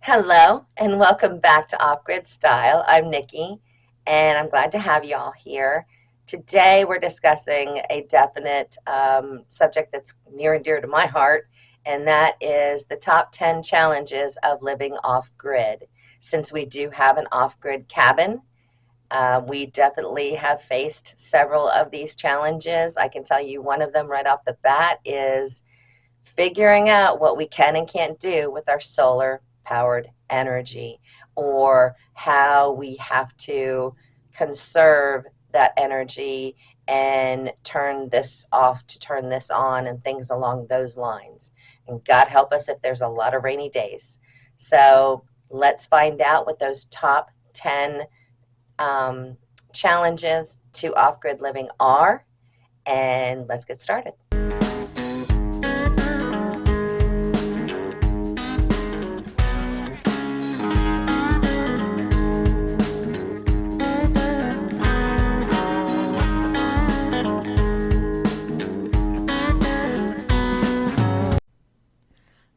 Hello and welcome back to Off Grid Style. I'm Nikki and I'm glad to have you all here. Today we're discussing a definite subject that's near and dear to my heart, and that is the top 10 challenges of living off grid. Since we do have an off grid cabin, we definitely have faced several of these challenges. I can tell you one of them right off the bat is figuring out what we can and can't do with our solar powered energy, or how we have to conserve that energy and turn this off to turn this on and things along those lines. And God help us if there's a lot of rainy days. So let's find out what those top 10 challenges to off grid living are, and let's get started.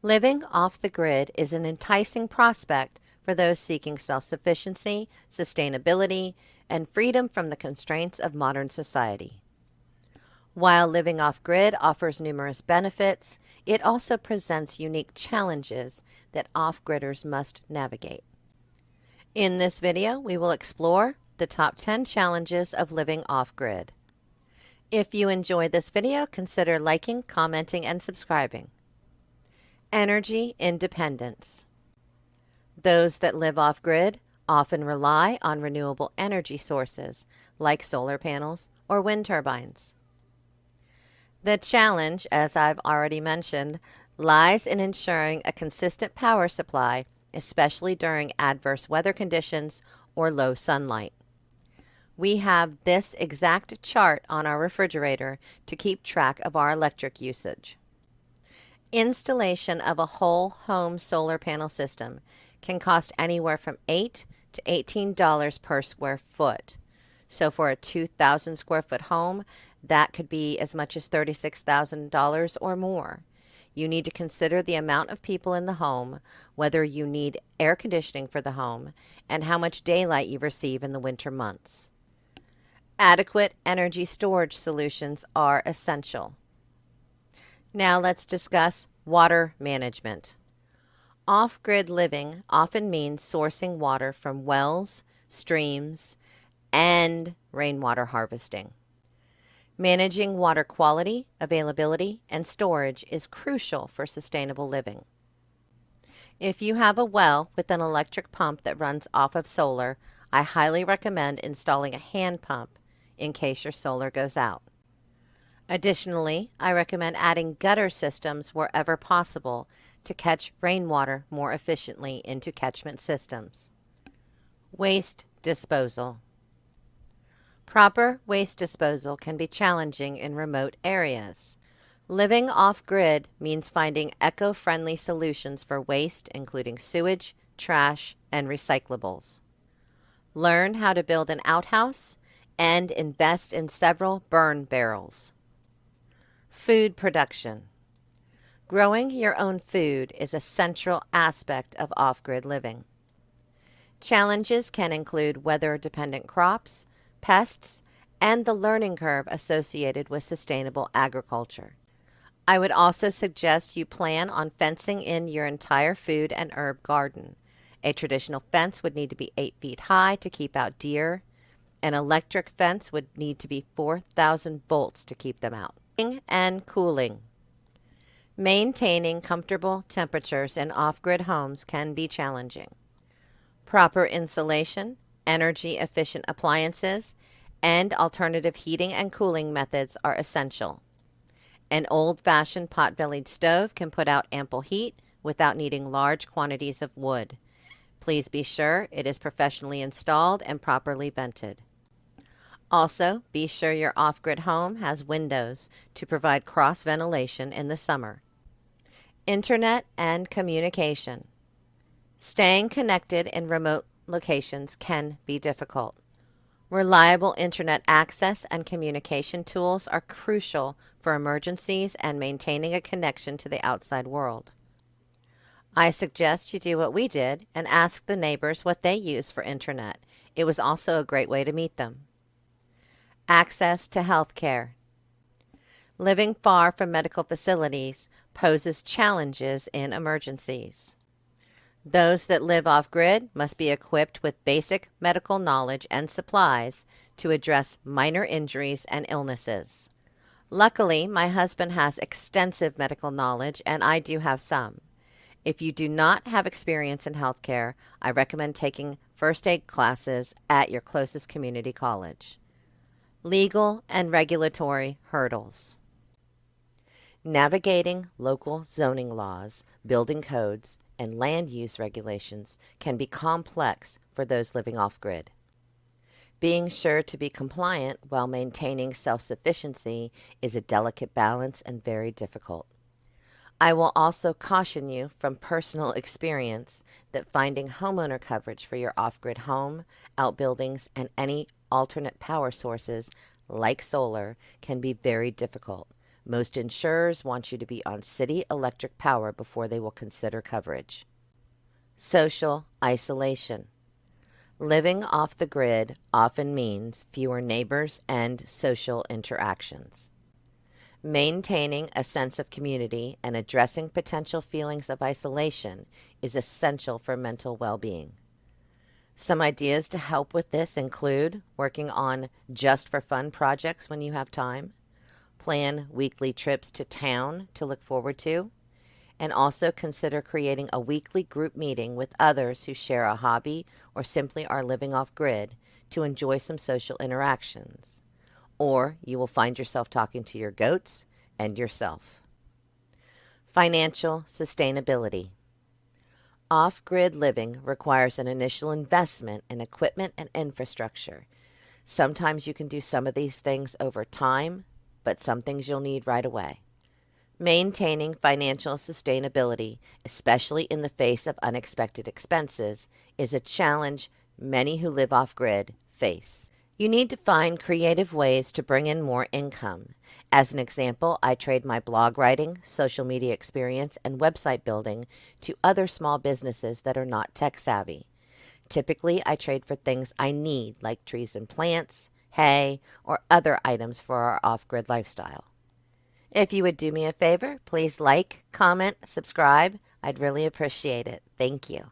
Living off the grid is an enticing prospect for those seeking self-sufficiency, sustainability, and freedom from the constraints of modern society. While living off-grid offers numerous benefits, it also presents unique challenges that off-gridders must navigate. In this video, we will explore the top 10 challenges of living off-grid. If you enjoyed this video, consider liking, commenting, and subscribing. Energy independence. Those that live off-grid often rely on renewable energy sources like solar panels or wind turbines. The challenge, as I've already mentioned, lies in ensuring a consistent power supply, especially during adverse weather conditions or low sunlight. We have this exact chart on our refrigerator to keep track of our electric usage. Installation of a whole home solar panel system can cost anywhere from $8 to $18 per square foot. So for a 2,000 square foot home, that could be as much as $36,000 or more. You need to consider the amount of people in the home, whether you need air conditioning for the home, and how much daylight you receive in the winter months. Adequate energy storage solutions are essential. Now let's discuss water management. Off-grid living often means sourcing water from wells, streams, and rainwater harvesting. Managing water quality, availability, and storage is crucial for sustainable living. If you have a well with an electric pump that runs off of solar, I highly recommend installing a hand pump in case your solar goes out. Additionally, I recommend adding gutter systems wherever possible to catch rainwater more efficiently into catchment systems. Waste disposal. Proper waste disposal can be challenging in remote areas. Living off-grid means finding eco-friendly solutions for waste, including sewage, trash, and recyclables. Learn how to build an outhouse and invest in several burn barrels. Food production. Growing your own food is a central aspect of off-grid living. Challenges can include weather-dependent crops, pests, and the learning curve associated with sustainable agriculture. I would also suggest you plan on fencing in your entire food and herb garden. A traditional fence would need to be 8 feet high to keep out deer. An electric fence would need to be 4,000 volts to keep them out. And cooling. Maintaining comfortable temperatures in off-grid homes can be challenging. Proper insulation, energy-efficient appliances, and alternative heating and cooling methods are essential. An old-fashioned pot-bellied stove can put out ample heat without needing large quantities of wood. Please be sure it is professionally installed and properly vented. Also, be sure your off-grid home has windows to provide cross-ventilation in the summer. Internet and communication. Staying connected in remote locations can be difficult. Reliable internet access and communication tools are crucial for emergencies and maintaining a connection to the outside world. I suggest you do what we did and ask the neighbors what they use for internet. It was also a great way to meet them. Access to health care. Living far from medical facilities poses challenges in emergencies. Those that live off grid must be equipped with basic medical knowledge and supplies to address minor injuries and illnesses. Luckily, my husband has extensive medical knowledge, and I do have some. If you do not have experience in healthcare, I recommend taking first aid classes at your closest community college. Legal and regulatory hurdles. Navigating local zoning laws, building codes, and land use regulations can be complex for those living off grid. Being sure to be compliant while maintaining self-sufficiency is a delicate balance and very difficult. I will also caution you from personal experience that finding homeowner coverage for your off-grid home, outbuildings, and any alternate power sources like solar can be very difficult. Most insurers want you to be on city electric power before they will consider coverage. Social isolation. Living off the grid often means fewer neighbors and social interactions. Maintaining a sense of community and addressing potential feelings of isolation is essential for mental well-being. Some ideas to help with this include working on just for fun projects when you have time, plan weekly trips to town to look forward to, and also consider creating a weekly group meeting with others who share a hobby or simply are living off grid to enjoy some social interactions. Or you will find yourself talking to your goats and yourself. Financial sustainability. Off-grid living requires an initial investment in equipment and infrastructure. Sometimes you can do some of these things over time, but some things you'll need right away. Maintaining financial sustainability, especially in the face of unexpected expenses, is a challenge many who live off-grid face. You need to find creative ways to bring in more income. As an example, I trade my blog writing, social media experience, and website building to other small businesses that are not tech savvy. Typically, I trade for things I need, like trees and plants, hay, or other items for our off-grid lifestyle. If you would do me a favor, please like, comment, subscribe. I'd really appreciate it. Thank you.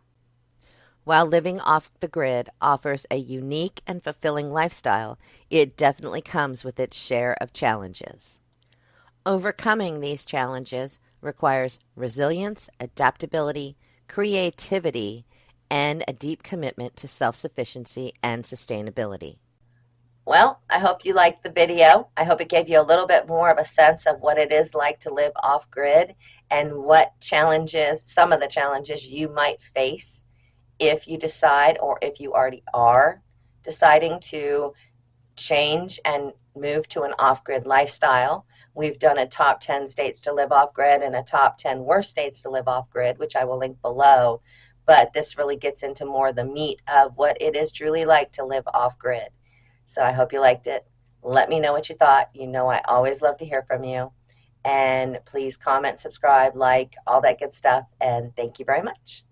While living off the grid offers a unique and fulfilling lifestyle, it definitely comes with its share of challenges. Overcoming these challenges requires resilience, adaptability, creativity, and a deep commitment to self-sufficiency and sustainability. Well, I hope you liked the video. I hope it gave you a little bit more of a sense of what it is like to live off grid and what challenges, some of the challenges you might face if you decide, or if you already are deciding to change and move to an off-grid lifestyle. We've done a top 10 states to live off-grid and a top 10 worst states to live off-grid, which I will link below. But this really gets into more the meat of what it is truly like to live off-grid. So I hope you liked it. Let me know what you thought. You know I always love to hear from you. And please comment, subscribe, like, all that good stuff. And thank you very much.